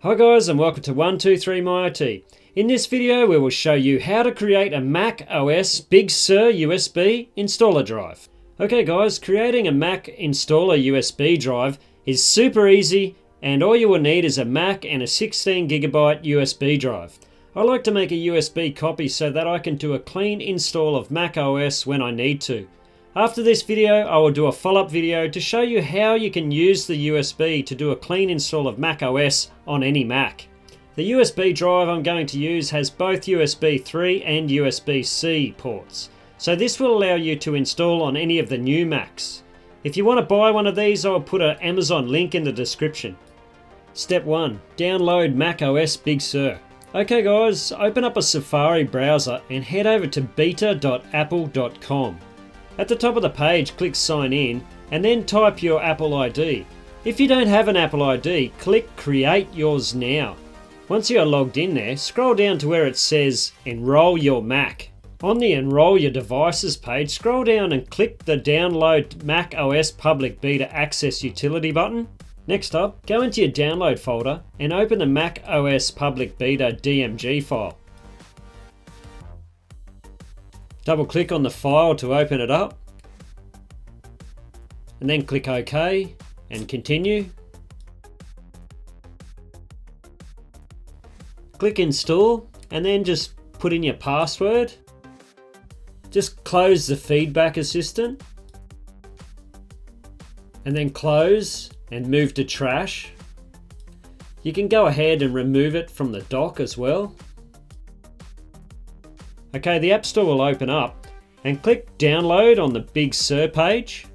Hi guys, and welcome to 123myIT. In this video we will show you how to create a MacOS Big Sur USB installer drive. Okay guys, creating a Mac installer USB drive is super easy, and all you will need is a Mac and a 16GB USB drive. I like to make a USB copy so that I can do a clean install of macOS when I need to. After this video, I will do a follow-up video to show you how you can use the USB to do a clean install of macOS on any Mac. The USB drive I'm going to use has both USB 3 and USB-C ports, so this will allow you to install on any of the new Macs. If you want to buy one of these, I'll put an Amazon link in the description. Step 1. Download macOS Big Sur. Okay guys, open up a Safari browser and head over to beta.apple.com. At the top of the page, click Sign In and then type your Apple ID. If you don't have an Apple ID, click Create Yours Now. Once you are logged in there, scroll down to where it says Enroll Your Mac. On the Enroll Your Devices page, scroll down and click the Download macOS Public Beta Access Utility button. Next up, go into your Download folder and open the macOS Public Beta DMG file. Double click on the file to open it up, and then click OK and continue. Click Install and then just put in your password. Just close the feedback assistant and then close and move to trash. You can go ahead and remove it from the dock as well. Okay, the App Store will open up and click Download on the Big Sur page.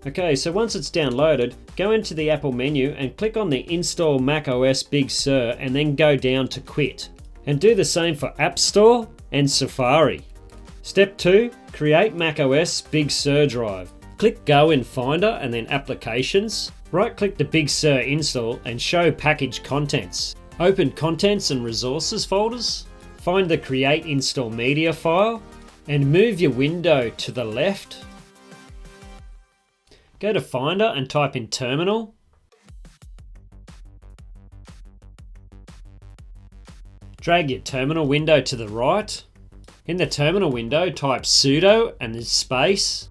Okay, so once it's downloaded, go into the Apple menu and click on the Install macOS Big Sur and then go down to Quit. And do the same for App Store and Safari. Step 2. Create macOS Big Sur drive. Click Go in Finder and then Applications. Right-click the Big Sur install and show Package Contents. Open Contents and Resources folders. Find the Create Install Media file and move your window to the left. Go to Finder and type in Terminal. Drag your terminal window to the right. In the terminal window, type sudo and then space.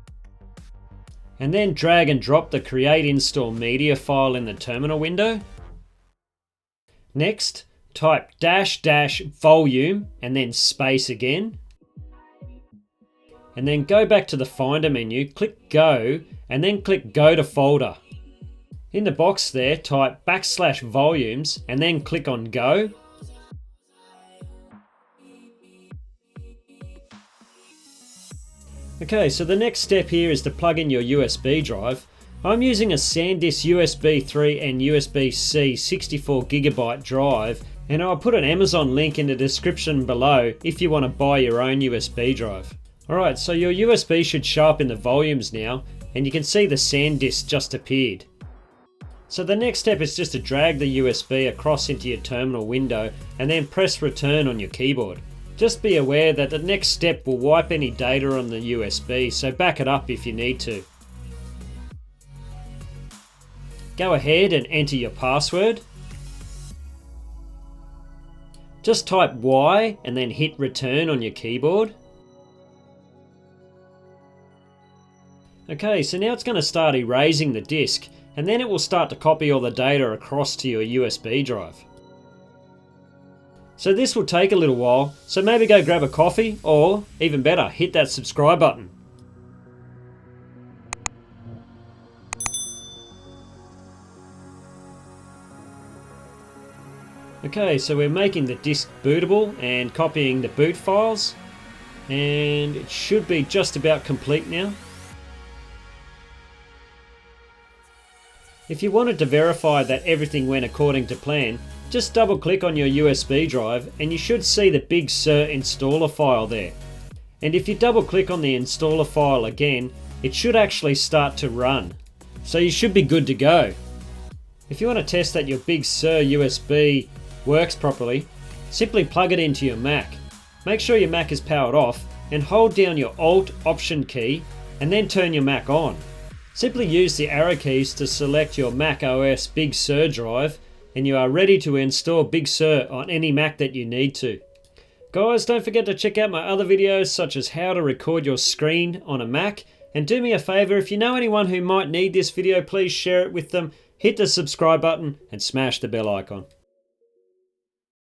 And then drag and drop the Create Install Media file in the terminal window. Next, type --volume and then space again. And then go back to the Finder menu, click Go, and then click Go to Folder. In the box there, type \volumes and then click on Go. Okay, so the next step here is to plug in your USB drive. I'm using a SanDisk USB 3 and USB-C 64GB drive, and I'll put an Amazon link in the description below if you want to buy your own USB drive. Alright, so your USB should show up in the volumes now, and you can see the SanDisk just appeared. So the next step is just to drag the USB across into your terminal window and then press return on your keyboard. Just be aware that the next step will wipe any data on the USB, so back it up if you need to. Go ahead and enter your password. Just type Y and then hit return on your keyboard. Okay, so now it's going to start erasing the disk, and then it will start to copy all the data across to your USB drive. So this will take a little while, so maybe go grab a coffee, or even better, hit that subscribe button. Okay, so we're making the disk bootable and copying the boot files, and it should be just about complete now. If you wanted to verify that everything went according to plan, just double click on your USB drive and you should see the Big Sur installer file there. And if you double click on the installer file again, it should actually start to run. So you should be good to go. If you want to test that your Big Sur USB works properly, simply plug it into your Mac. Make sure your Mac is powered off and hold down your Alt Option key and then turn your Mac on. Simply use the arrow keys to select your macOS Big Sur drive and you are ready to install Big Sur on any Mac that you need to. Guys, don't forget to check out my other videos such as how to record your screen on a Mac, and do me a favor, if you know anyone who might need this video, please share it with them, hit the subscribe button and smash the bell icon.